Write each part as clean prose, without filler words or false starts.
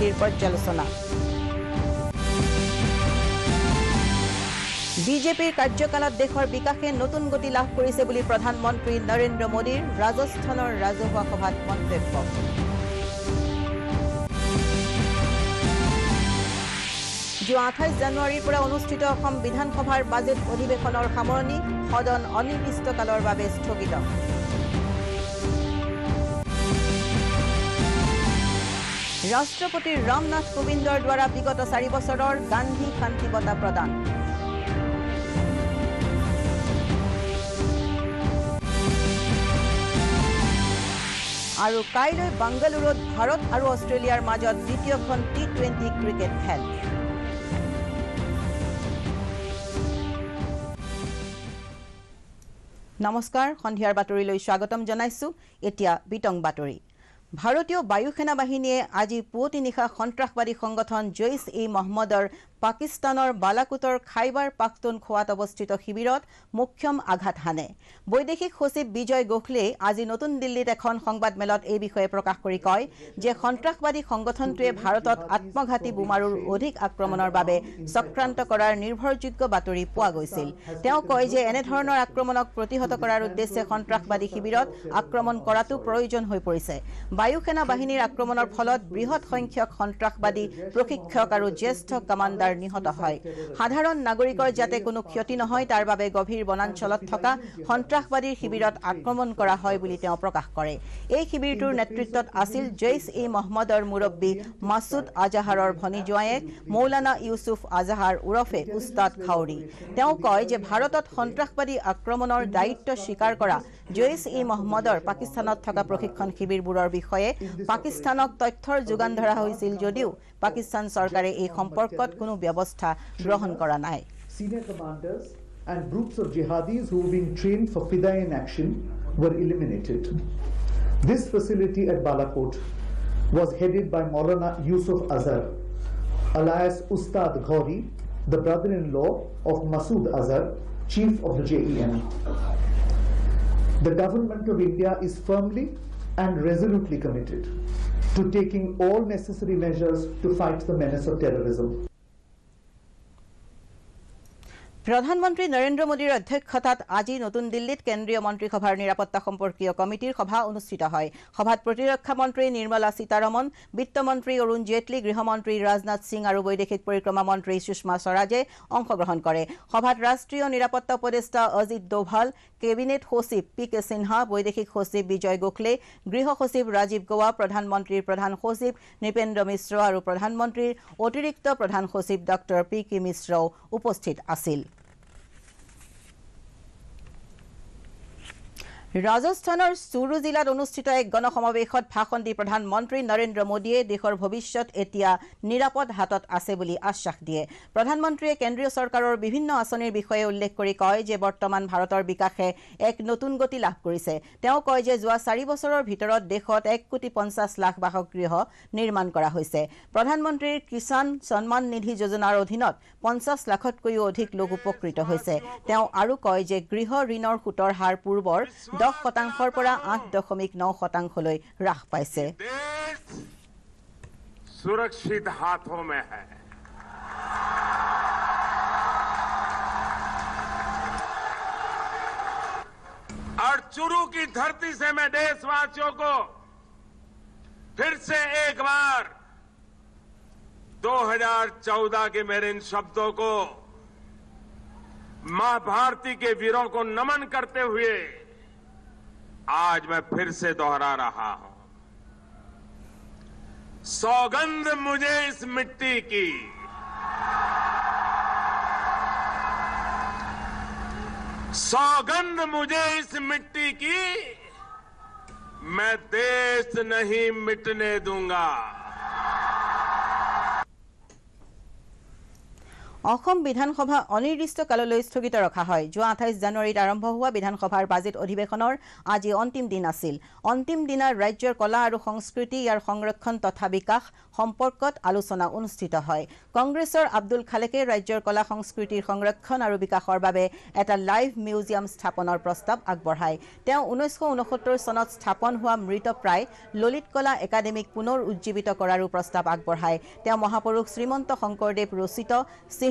পৰিস্থিতিৰ পৰ্যালোচনা। বিজেপিৰ কাৰ্যকালত দেশৰ বিকাশে নতুন গতি লাভ কৰিছে বুলি প্ৰধানমন্ত্ৰী নৰেন্দ্ৰ মোদীৰ ৰাজস্থানৰ ৰাজহুৱা সভাত মন্তব্য। যোৱা 28 জানুৱাৰীৰ পৰা অনুষ্ঠিত অসম বিধানসভাৰ বাজেট অধিৱেশনৰ সামৰণি, সদন অনিৰ্দিষ্টকালৰ বাবে স্থগিত। ৰাষ্ট্ৰপতি ৰামনাথ কোবিন্দৰ দ্বাৰা বিগত 4 বছৰৰ গান্ধী শান্তি বঁটা প্ৰদান। আৰু কাইলৈ বাংগালুৰুত ভাৰত আৰু অষ্ট্ৰেলিয়াৰ মাজত দ্বিতীয়খন T20 ক্ৰিকেট খেল। নমস্কাৰ, সন্ধিয়াৰ বাতৰিলৈ স্বাগতম জনাইছো। এতিয়া বিতং বাতৰি। ভাৰতীয় বায়ু সেনা বাহিনীয়ে আজি পুৱতি নিশা সন্ত্ৰাসবাদী সংগঠন জৈশ-ই-মহম্মদৰ পাকিস্তানৰ বালাকোটৰ খাইবাৰ পাখতুনখোৱাত অৱস্থিত শিবিৰত মুখ্যম আঘাত হানে। বৈদেশিক সচিব বিজয় গোখলে আজি নতুন দিল্লীত এখন সংবাদমেলত এই বিষয়ে প্ৰকাশ কৰি কয় যে সন্ত্ৰাসবাদী সংগঠনটোৱে ভাৰতত আত্মঘাতী বোমাৰুৰ অধিক আক্ৰমণৰ বাবে চক্ৰান্ত কৰাৰ নিৰ্ভৰযোগ্য বাতৰি পোৱা গৈছিল। তেওঁ কয় যে এনেধৰণৰ আক্ৰমণক প্ৰতিহত কৰাৰ উদ্দেশ্যে সন্ত্ৰাসবাদী শিবিৰত আক্ৰমণ কৰাটো প্ৰয়োজন হৈ পৰিছে। বায়ু সেনা বাহিনীৰ আক্ৰমণৰ ফলত বৃহৎ সংখ্যক সন্ত্ৰাসবাদী প্ৰশিক্ষক আৰু জ্যেষ্ঠ কামাণ্ডাৰ নিহত হয়। সাধাৰণ নাগৰিকৰ যাতে কোনো ক্ষতি নহয় তাৰ বাবে গভীৰ বনাঞ্চলত থকা সন্ত্ৰাসবাদীৰ শিবিৰত আক্ৰমণ কৰা হয় বুলি তেওঁ প্ৰকাশ কৰে। এই শিবিৰটোৰ নেতৃত্বত আছিল জৈশ-ই-মহম্মদৰ মুৰব্বী মাছুদ আজাহাৰৰ ভনী জোৱায়েক মৌলানা ইউছুফ আজাহাৰ ওৰফে উস্তাদ খাউৰি। তেওঁ কয় যে ভাৰতত সন্ত্ৰাসবাদী আক্ৰমণৰ দায়িত্ব স্বীকাৰ কৰা জৈশ-ই-মহম্মদৰ পাকিস্তানত থকা প্ৰশিক্ষণ শিবিৰবোৰৰ বিষয়ে পাকিস্তানক তথ্যৰ যোগান ধৰা হৈছিল যদিও পাকিস্তান চৰকাৰে এই সম্পৰ্কত কোনো ব্যৱস্থা গ্ৰহণ কৰা নাই। Senior commanders and groups of jihadis who were being trained for Fidaiin action were eliminated. This facility at Balakot was headed by Maulana Yusuf Azhar, alias Ustad Ghauri, the brother-in-law of Masood Azhar, chief of the JEM. The government of India is firmly and resolutely committed to taking all necessary measures to fight the menace of terrorism. প্ৰধানমন্ত্ৰী নৰেন্দ্ৰ মোদীৰ অধ্যক্ষতাত আজি নতুন দিল্লীত কেন্দ্ৰীয় মন্ত্ৰীসভাৰ নিৰাপত্তা সম্পৰ্কীয় কমিটিৰ সভা অনুষ্ঠিত হয়। সভাত প্ৰতিৰক্ষা মন্ত্ৰী নিৰ্মলা সীতাৰমণ, বিত্তমন্ত্ৰী অৰুণ জেটলী, গৃহমন্ত্ৰী ৰাজনাথ সিং আৰু বৈদেশিক পৰিক্ৰমা মন্ত্ৰী সুষমা স্বৰাজে অংশগ্ৰহণ কৰে। সভাত ৰাষ্ট্ৰীয় নিৰাপত্তা উপদেষ্টা অজিত ডোভাল, কেবিনেট সচিব PK সিনহা, বৈদেশিক সচিব বিজয় গোখলে, গৃহ সচিব ৰাজীৱ গৌৱা, প্ৰধানমন্ত্ৰীৰ প্ৰধান সচিব নৃপেন্দ্ৰ মিশ্ৰ আৰু প্ৰধানমন্ত্ৰীৰ অতিৰিক্ত প্ৰধান সচিব ডক্টৰ PK মিশ্ৰও উপস্থিত আছিল। ৰাজস্থানৰ চুৰু জিলাত অনুষ্ঠিত এক গণসমাৱেশত ভাষণ দি প্ৰধানমন্ত্ৰী নৰেন্দ্ৰ মোদীয়ে দেশৰ ভৱিষ্যত এতিয়া নিৰাপদ হাতত আছে বুলি আশ্বাস দিয়ে। প্ৰধানমন্ত্ৰীয়ে কেন্দ্ৰীয় চৰকাৰৰ বিভিন্ন আঁচনিৰ বিষয়ে উল্লেখ কৰি কয় যে বৰ্তমান ভাৰতৰ বিকাশে এক নতুন গতি লাভ কৰিছে। তেওঁ কয় যে যোৱা 4 বছৰৰ ভিতৰত দেশত 1,50,00,000 বাসগৃহ নিৰ্মাণ কৰা হৈছে। প্ৰধানমন্ত্ৰীৰ কিষাণ সন্মান নিধি যোজনাৰ অধীনত 50 লাখতকৈও অধিক লোক উপকৃত হৈছে। তেওঁ আৰু কয় যে গৃহ ঋণৰ সুতৰ হাৰ পূৰ্বৰ 10% পৰা 8.9% হ্ৰাস পাইছে। सुरक्षित हाथों में है। और चुरू की धरती से मैं देशवासियों को फिर से एक बार 2014 के मेरे इन शब्दों को मां भारती के वीरों को नमन करते हुए आज मैं फिर से दोहरा रहा हूं। सौगंध मुझे इस मिट्टी की, सौगंध मुझे इस मिट्टी की, मैं देश नहीं मिटने दूंगा। অসম বিধানসভা অনিৰ্দিষ্টকাললৈ স্থগিত ৰখা হয়। যোৱা 28 জানুৱাৰীত আৰম্ভ হোৱা বিধানসভাৰ বাজেট অধিৱেশনৰ আজি অন্তিম দিন আছিল। অন্তিম দিনাৰ ৰাজ্যৰ কলা আৰু সংস্কৃতি ইয়াৰ সংৰক্ষণ তথা বিকাশ সম্পৰ্কত আলোচনা অনুষ্ঠিত হয়। কংগ্ৰেছৰ আব্দুল খালেকে ৰাজ্যৰ কলা সংস্কৃতিৰ সংৰক্ষণ আৰু বিকাশৰ বাবে এটা লাইভ মিউজিয়াম স্থাপনৰ প্ৰস্তাৱ আগবঢ়ায়। তেওঁ 1969 চনত স্থাপন হোৱা মৃতপ্ৰায় ললিত কলা একাডেমীক পুনৰ উজ্জীৱিত কৰাৰো প্ৰস্তাৱ আগবঢ়ায়। তেওঁ মহাপুৰুষ শ্ৰীমন্ত শংকৰদেৱ ৰচিত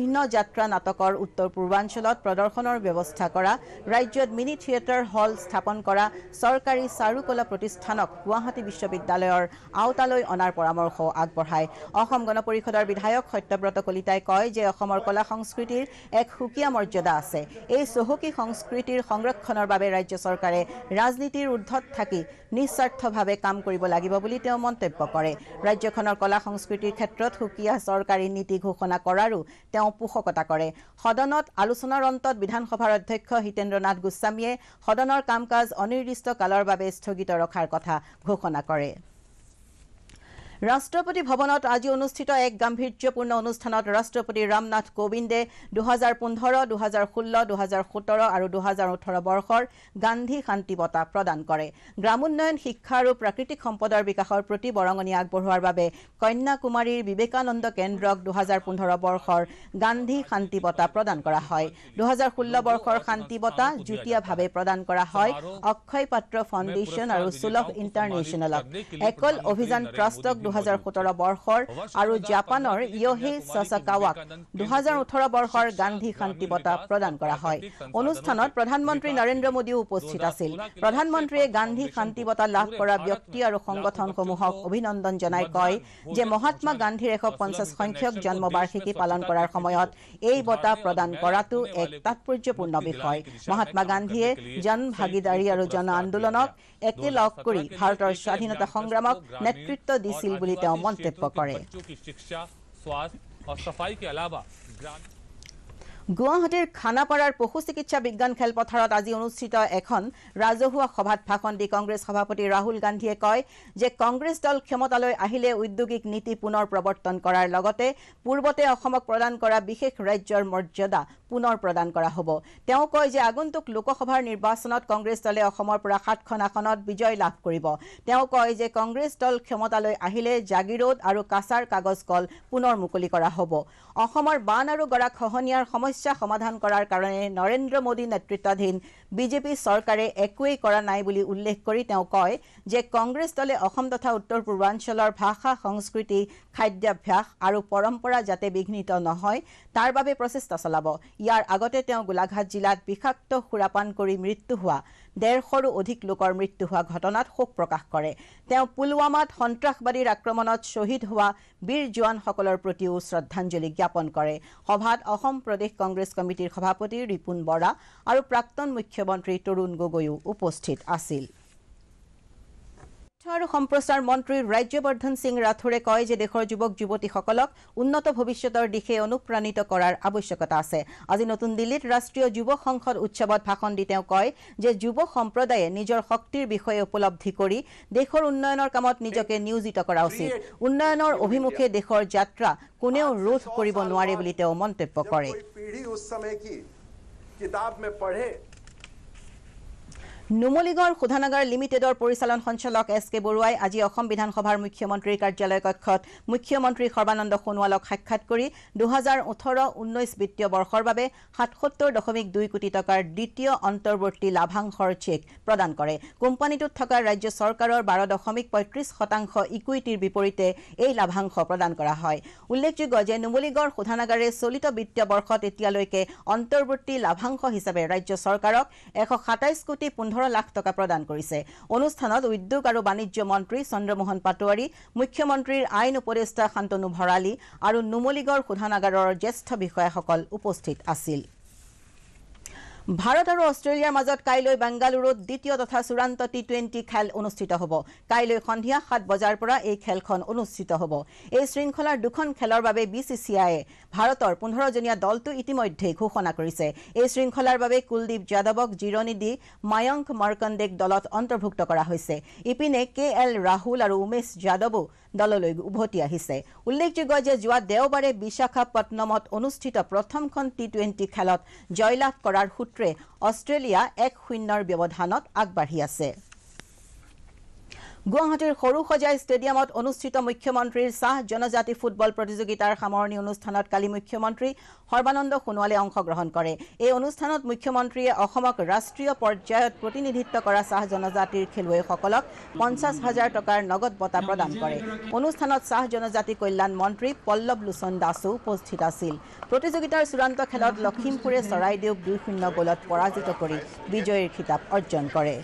চিহ্ন যাত্ৰা নাটকৰ উত্তৰ পূৰ্বাঞ্চলত প্ৰদৰ্শনৰ ব্যৱস্থা কৰা, ৰাজ্যত মিনি থিয়েটাৰ হল স্থাপন কৰা, চৰকাৰী চাৰুকলা প্ৰতিষ্ঠানক গুৱাহাটী বিশ্ববিদ্যালয়ৰ আওতালৈ অনাৰ পৰামৰ্শ আগবঢ়ায়। অসম গণ পৰিষদৰ বিধায়ক সত্যব্ৰত কলিতাই কয় যে অসমৰ কলা সংস্কৃতিৰ এক সুকীয়া মৰ্যাদা আছে। এই চহকী সংস্কৃতিৰ সংৰক্ষণৰ বাবে ৰাজ্য চৰকাৰে ৰাজনীতিৰ ঊৰ্ধত থাকি নিস্বাৰ্থভাৱে কাম কৰিব লাগিব বুলি তেওঁ মন্তব্য কৰে। ৰাজ্যখনৰ কলা সংস্কৃতিৰ ক্ষেত্ৰত সুকীয়া চৰকাৰী নীতি ঘোষণা কৰাৰো তেওঁ পোষকতা কৰে। সদনত আলোচনাৰ অন্তত বিধানসভাৰ অধ্যক্ষ হিতেন্দ্ৰ নাথ গোস্বামীয়ে সদনৰ কাম কাজ অনিৰ্দিষ্ট কালৰ বাবে স্থগিত ৰখাৰ কথা ঘোষণা কৰে। ৰাষ্ট্ৰপতি ভৱনত আজি অনুষ্ঠিত এক গাম্ভীৰ্যপূৰ্ণ অনুষ্ঠানত ৰাষ্ট্ৰপতি ৰামনাথ কোবিন্দে 2015, 2016, 2017 আৰু 2018 বৰ্ষৰ গান্ধী শান্তি বঁটা প্ৰদান কৰে। গ্ৰামোন্নয়ন, শিক্ষা আৰু প্ৰাকৃতিক সম্পদৰ বিকাশৰ প্ৰতি বৰঙণি আগবঢ়োৱাৰ বাবে কন্যাকুমাৰীৰ বিবেকানন্দ কেন্দ্ৰক 2015 বৰ্ষৰ গান্ধী শান্তি বঁটা প্ৰদান কৰা হয়। 2016 বৰ্ষৰ শান্তি বঁটা যুটীয়াভাৱে প্ৰদান কৰা হয় অক্ষয় পাত্ৰ ফাউণ্ডেশ্যন আৰু সুলভ ইণ্টাৰনেশ্যনেলক। একল অভিযান ট্ৰাষ্টক 2017 বৰ্ষৰ আৰু জাপানৰ ইয়োহে সাসাকাৱাক 2018 বৰ্ষৰ গান্ধী শান্তি বঁটা প্ৰদান কৰা হয়। অনুষ্ঠানত প্ৰধানমন্ত্ৰী নৰেন্দ্ৰ মোদীও উপস্থিত আছিল। প্ৰধানমন্ত্ৰীয়ে গান্ধী শান্তি বঁটা লাভ কৰা ব্যক্তি আৰু সংগঠনসমূহক অভিনন্দন জনাই কয় যে মহাত্মা গান্ধীৰ 150 সংখ্যক জন্মবাৰ্ষিকী পালন কৰাৰ সময়ত এই বঁটা প্ৰদান কৰাটো এক তাৎপৰ্যপূৰ্ণ বিষয়। মহাত্মা গান্ধীয়ে জন ভাগিদাৰী আৰু জন আন্দোলনক একেলগ কৰি ভাৰতৰ স্বাধীনতা সংগ্ৰামক নেতৃত্ব দিছিল বুলি তেওঁ মন্তব্য কৰে। গুৱাহাটীৰ খানাপাৰাৰ পশু চিকিৎসা বিজ্ঞান খেলপথাৰত আজি অনুষ্ঠিত এখন ৰাজহুৱা সভাত ভাষণ দি কংগ্ৰেছ সভাপতি ৰাহুল গান্ধীয়ে কয় যে কংগ্ৰেছ দল ক্ষমতালৈ আহিলে ঔদ্যোগিক নীতি পুনৰ প্ৰৱৰ্তন কৰাৰ লগতে পূৰ্বতে অসমক প্ৰদান কৰা বিশেষ ৰাজ্যৰ মৰ্যাদা পুনৰ প্ৰদান কৰা হ'ব। তেওঁ কয় যে আগন্তুক লোকসভাৰ নিৰ্বাচনত কংগ্ৰেছ দলে অসমৰ পৰা 7খন আসনত বিজয় লাভ কৰিব। তেওঁ কয় যে কংগ্ৰেছ দল ক্ষমতালৈ আহিলে জাগিৰোড আৰু কাছাৰ কাগজ কল পুনৰ মুকলি কৰা হ'ব। অসমৰ বান আৰু গৰাখহনীয়াৰ সমস্যা সমাধান কৰাৰ কাৰণে নৰেন্দ্ৰ মোদী নেতৃত্বাধীন বিজেপি চৰকাৰে একোৱেই কৰা নাই বুলি উল্লেখ কৰি তেওঁ কয় যে কংগ্ৰেছ দলে অসম তথা উত্তৰ পূৰ্বাঞ্চলৰ ভাষা, সংস্কৃতি, খাদ্যাভ্যাস আৰু পৰম্পৰা যাতে বিঘ্নিত নহয় তাৰ বাবে প্ৰচেষ্টা চলাব। ইয়াৰ আগতে তেওঁ গোলাঘাট জিলাত বিষাক্ত সুৰাপান কৰি মৃত্যু হোৱা 150ৰো অধিক লোকৰ মৃত্যু হোৱা ঘটনাত শোক প্ৰকাশ কৰে। তেওঁ পুলৱামাত সন্ত্ৰাসবাদীৰ আক্ৰমণত শ্বহীদ হোৱা বীৰ জোৱানসকলৰ প্ৰতিও শ্ৰদ্ধাঞ্জলি জ্ঞাপন কৰে। সভাত অসম প্ৰদেশ কংগ্ৰেছ কমিটিৰ সভাপতি ৰিপুণ বৰা আৰু প্ৰাক্তন মুখ্যমন্ত্ৰী তৰুণ গগৈও উপস্থিত আছিল। তথ্য আৰু সম্প্ৰচাৰ মন্ত্ৰী ৰাজ্যবৰ্ধন সিং ৰাথোৰে কয় যে দেশৰ যুৱক যুৱতীসকলক উন্নত ভৱিষ্যতৰ দিশে অনুপ্ৰাণিত কৰাৰ আৱশ্যকতা আছে। আজি নতুন দিল্লীত ৰাষ্ট্ৰীয় যুৱ সংসদ উৎসৱত ভাষণ দি তেওঁ কয় যে যুৱ সম্প্ৰদায়ে নিজৰ শক্তিৰ বিষয়ে উপলব্ধি কৰি দেশৰ উন্নয়নৰ কামত নিজকে নিয়োজিত কৰা উচিত। উন্নয়নৰ অভিমুখে দেশৰ যাত্ৰা কোনেও ৰোধ কৰিব নোৱাৰে বুলি তেওঁ মন্তব্য কৰে। নুমলীগড় শোধানাগাৰ লিমিটেডৰ পৰিচালন সঞ্চালক SK বৰুৱাই আজি অসম বিধানসভাৰ মুখ্যমন্ত্ৰীৰ কাৰ্যালয় কক্ষত মুখ্যমন্ত্ৰী সৰ্বানন্দ সোণোৱালক সাক্ষাৎ কৰি 2018-19 বিত্তীয় বৰ্ষৰ বাবে 77.2 কোটি টকাৰ দ্বিতীয় অন্তৰ্বৰ্তী লাভাংশৰ চেক প্ৰদান কৰে। কোম্পানীটোত থকা ৰাজ্য চৰকাৰৰ 12.35% ইকুইটিৰ বিপৰীতে এই লাভাংশ প্ৰদান কৰা হয়। উল্লেখযোগ্য যে নুমলীগড় শোধানাগাৰে চলিত বিত্তীয় বৰ্ষত এতিয়ালৈকে অন্তৰ্বৰ্তী লাভাংশ হিচাপে ৰাজ্য চৰকাৰক 127 কোটি 15 লাখ টকা প্ৰদান কৰিছে। অনুষ্ঠানত উদ্যোগ আৰু বাণিজ্য মন্ত্ৰী চন্দ্ৰমোহন পাটোৱাৰী, মুখ্যমন্ত্ৰীৰ আইন উপদেষ্টা শান্তনু ভৰালী আৰু নুমলীগড় শোধানাগাৰৰ জ্যেষ্ঠ বিষয়াসকল উপস্থিত আছিল। ভাৰত আৰু অষ্ট্ৰেলিয়াৰ মাজত কাইলৈ বেংগালুৰুত দ্বিতীয় তথা চূড়ান্ত টি20 খেল অনুষ্ঠিত হ'ব। কাইলৈ সন্ধিয়া 7 বজাৰ পৰা এই খেলখন অনুষ্ঠিত হ'ব। এই শৃংখলাৰ দুখন খেলৰ বাবে বিচিচিআইয়ে ভাৰতৰ 15জনীয়া দলটো ইতিমধ্যে ঘোষণা কৰিছে। এই শৃংখলাৰ বাবে কুলদীপ যাদৱক জিৰণি দি মায়ংক মাৰ্কণ্ডেক দলত অন্তৰ্ভুক্ত কৰা হৈছে। ইপিনে KL ৰাহুল আৰু উমেশ যাদৱো দললৈ উভতি আহিছে। উল্লেখযোগ্য যে যোৱা দেওবাৰে বিশাখাপট্টনমত অনুষ্ঠিত প্ৰথমখন টি20 খেলত জয়লাভ কৰাৰ সূত্ৰে অষ্ট্ৰেলিয়া 1-0 ব্যৱধানত আগবাঢ়ি আছে। গুৱাহাটীৰ সৰুসজাই ষ্টেডিয়ামত অনুষ্ঠিত মুখ্যমন্ত্ৰীৰ চাহ জনজাতি ফুটবল প্ৰতিযোগিতাৰ সামৰণি অনুষ্ঠানত কালি মুখ্যমন্ত্ৰী সৰ্বানন্দ সোণোৱালে অংশগ্ৰহণ কৰে। এই অনুষ্ঠানত মুখ্যমন্ত্ৰীয়ে অসমক ৰাষ্ট্ৰীয় পৰ্যায়ত প্ৰতিনিধিত্ব কৰা চাহ জনজাতিৰ খেলুৱৈসকলক 50,000 টকাৰ নগদ বঁটা প্ৰদান কৰে। অনুষ্ঠানত চাহ জনজাতি কল্যাণ মন্ত্ৰী পল্লৱ লোচন দাসো উপস্থিত আছিল। প্ৰতিযোগিতাৰ চূড়ান্ত খেলত লখিমপুৰে চৰাইদেউক 2-0 গ'লত পৰাজিত কৰি বিজয়ীৰ খিতাপ অৰ্জন কৰে।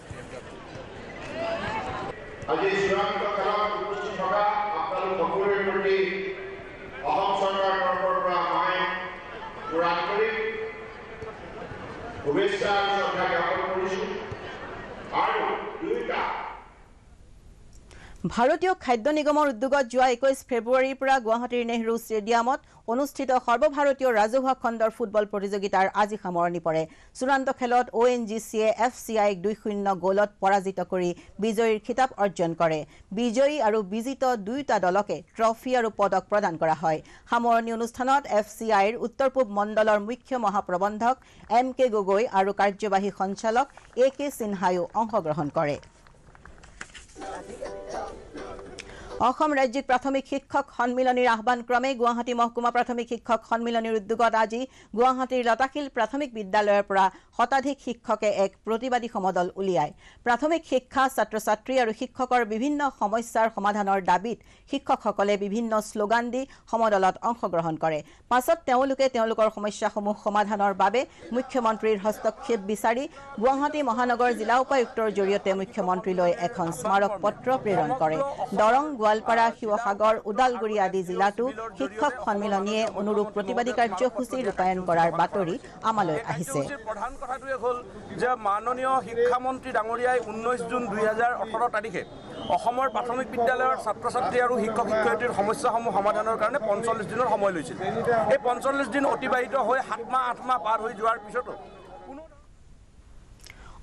আজি চূড়ান্ত খেলত উপস্থিত থকা আপোনালোক সকলোৰে প্ৰতি অসম চৰকাৰৰ তৰফৰ পৰা মই আন্তৰিক শুভেচ্ছা আৰু শ্ৰদ্ধা জ্ঞাপন কৰিছোঁ। আৰু দুয়োটা ভাৰতীয় খাদ্য নিগমৰ উদ্যোগত যোৱা 21 ফেব্ৰুৱাৰীৰ পৰা গুৱাহাটীৰ নেহৰু ষ্টেডিয়ামত অনুষ্ঠিত সৰ্বভাৰতীয় ৰাজহুৱা খণ্ডৰ ফুটবল প্ৰতিযোগিতাৰ আজি সামৰণি পৰে। চূড়ান্ত খেলত ONGCয়ে FCIক 2-0 গ'লত পৰাজিত কৰি বিজয়ীৰ খিতাপ অৰ্জন কৰে। বিজয়ী আৰু বিজিত দুয়োটা দলকে ট্ৰফি আৰু পদক প্ৰদান কৰা হয়। সামৰণি অনুষ্ঠানত FCIৰ উত্তৰ পূব মণ্ডলৰ মুখ্য মহাপ্ৰবন্ধক MK গগৈ আৰু কাৰ্যবাহী সঞ্চালক AK সিনহায়ো অংশগ্ৰহণ কৰে। অসম ৰাজ্যিক প্ৰাথমিক শিক্ষক সন্মিলনীৰ আহ্বান ক্ৰমে গুৱাহাটী মহকুমা প্ৰাথমিক শিক্ষক সন্মিলনীৰ উদ্যোগত আজি গুৱাহাটীৰ লতাশিল প্ৰাথমিক বিদ্যালয়ৰ পৰা শতাধিক শিক্ষকে এক প্ৰতিবাদী সমদল উলিয়ায়। প্ৰাথমিক শিক্ষা ছাত্ৰ ছাত্ৰী আৰু শিক্ষকৰ বিভিন্ন সমস্যাৰ সমাধানৰ দাবীত শিক্ষকসকলে বিভিন্ন শ্লোগান দি সমদলত অংশগ্ৰহণ কৰে। পাছত তেওঁলোকে তেওঁলোকৰ সমস্যাসমূহ সমাধানৰ বাবে মুখ্যমন্ত্ৰীৰ হস্তক্ষেপ বিচাৰি গুৱাহাটী মহানগৰ জিলা উপায়ুক্তৰ জৰিয়তে মুখ্যমন্ত্ৰীলৈ এখন স্মাৰক পত্ৰ প্ৰেৰণ কৰে। দৰং, গোৱালপাৰা, শিৱসাগৰ, ওদালগুৰি আদি জিলাতো শিক্ষক সন্মিলনীয়ে অনুৰূপ প্ৰতিবাদী কাৰ্যসূচী ৰূপায়ণ কৰাৰ বাতৰি আমালৈ আহিছে। প্ৰধান কথাটোৱে হ'ল যে মাননীয় শিক্ষামন্ত্ৰী ডাঙৰীয়াই 19 জুন 2018 তাৰিখে অসমৰ প্ৰাথমিক বিদ্যালয়ৰ ছাত্ৰ ছাত্ৰী আৰু শিক্ষক শিক্ষয়িত্ৰীৰ সমস্যাসমূহ সমাধানৰ কাৰণে 45 দিনৰ সময় লৈছিল। এই 45 দিন অতিবাহিত হৈ 7 মাহ 8 মাহ পাৰ হৈ যোৱাৰ পিছতো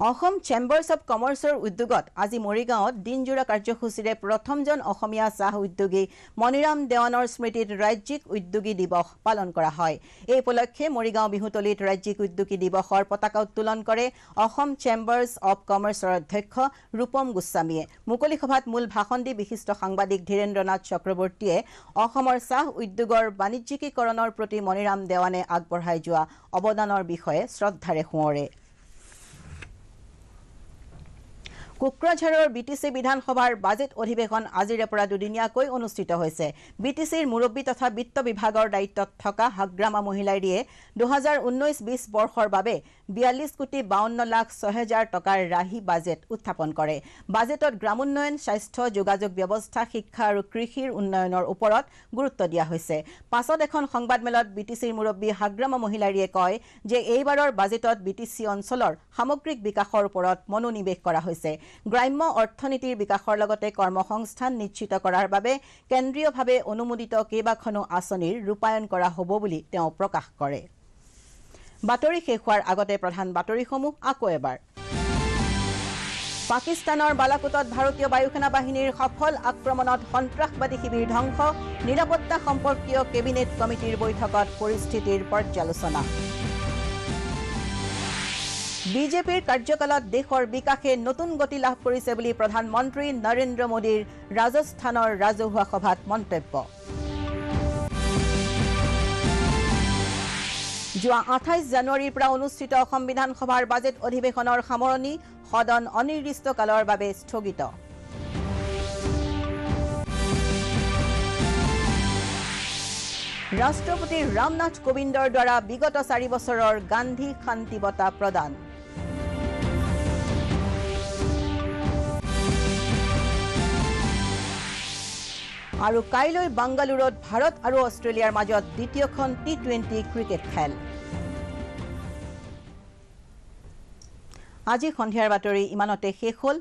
অসম চেম্বাৰ্ছ অৱ কমাৰ্চৰ উদ্যোগত আজি মৰিগাঁৱত দিনজোৰা কাৰ্যসূচীৰে প্ৰথমজন অসমীয়া চাহ উদ্যোগী মণিৰাম দেৱানৰ স্মৃতিত ৰাজ্যিক উদ্যোগী দিৱস পালন কৰা হয়। এই উপলক্ষে মৰিগাঁও বিহুতলীত ৰাজ্যিক উদ্যোগী দিৱসৰ পতাকা উত্তোলন কৰে অসম চেম্বাৰ্ছ অৱ কমাৰ্চৰ অধ্যক্ষ ৰূপম গোস্বামীয়ে। মুকলি সভাত মূল ভাষণ দি বিশিষ্ট সাংবাদিক ধীৰেন্দ্ৰনাথ চক্ৰৱৰ্তীয়ে অসমৰ চাহ উদ্যোগৰ বাণিজ্যিকীকৰণৰ প্ৰতি মণিৰাম দেৱানে আগবঢ়াই যোৱা অৱদানৰ বিষয়ে শ্ৰদ্ধাৰে সোঁৱৰে। কোকৰাঝাৰৰ BTC বিধানসভাৰ বাজেট অধিৱেশন আজিৰে পৰা দুদিনীয়াকৈ অনুষ্ঠিত হৈছে। BTCৰ মুৰব্বী তথা বিত্ত বিভাগৰ দায়িত্বত থকা হাগ্ৰামা মহিলাৰীয়ে 2019-20 বৰ্ষৰ বাবে 42,52,06,000 টকাৰ ৰাহি বাজেট উত্থাপন কৰে। বাজেটত গ্ৰামোন্নয়ন, স্বাস্থ্য, যোগাযোগ ব্যৱস্থা, শিক্ষা আৰু কৃষিৰ উন্নয়নৰ ওপৰত গুৰুত্ব দিয়া হৈছে। পাছত এখন সংবাদমেলত BTCৰ মুৰব্বী হাগ্ৰামা মহিলাৰীয়ে কয় যে এইবাৰৰ বাজেটত BTC অঞ্চলৰ সামগ্ৰিক বিকাশৰ ওপৰত মনোনিৱেশ কৰা হৈছে। গ্ৰাম্য অৰ্থনীতিৰ বিকাশৰ লগতে কৰ্মসংস্থান নিশ্চিত কৰাৰ বাবে কেন্দ্ৰীয়ভাৱে অনুমোদিত কেইবাখনো আঁচনিৰ ৰূপায়ণ কৰা হ'ব বুলি তেওঁ প্ৰকাশ কৰে। বাতৰি শেষ হোৱাৰ আগতে প্ৰধান বাতৰিসমূহ আকৌ এবাৰ। পাকিস্তানৰ বালাকোটত ভাৰতীয় বায়ুসেনা বাহিনীৰ সফল আক্ৰমণত সন্ত্ৰাসবাদী শিবিৰ ধ্বংস, নিৰাপত্তা সম্পৰ্কীয় কেবিনেট কমিটিৰ বৈঠকত পৰিস্থিতিৰ পৰ্যালোচনা। বিজেপিৰ কাৰ্যকালত দেশৰ বিকাশে নতুন গতি লাভ কৰিছে বুলি প্ৰধানমন্ত্ৰী নৰেন্দ্ৰ মোদীৰ ৰাজস্থানৰ ৰাজহুৱা সভাত মন্তব্য। যোৱা 28 জানুৱাৰীৰ পৰা অনুষ্ঠিত অসম বিধানসভাৰ বাজেট অধিৱেশনৰ সামৰণি, সদন অনিৰ্দিষ্টকালৰ বাবে স্থগিত। ৰাষ্ট্ৰপতি ৰামনাথ কোবিন্দৰ দ্বাৰা বিগত 4 বছৰৰ গান্ধী শান্তি বঁটা প্ৰদান। আৰু কাইলৈ বাংগালুৰুত ভাৰত আৰু অষ্ট্ৰেলিয়াৰ মাজত দ্বিতীয়খন টি20 ক্ৰিকেট খেল। আজি সন্ধিয়াৰ বাতৰি ইমানতে শেষ হ'ল।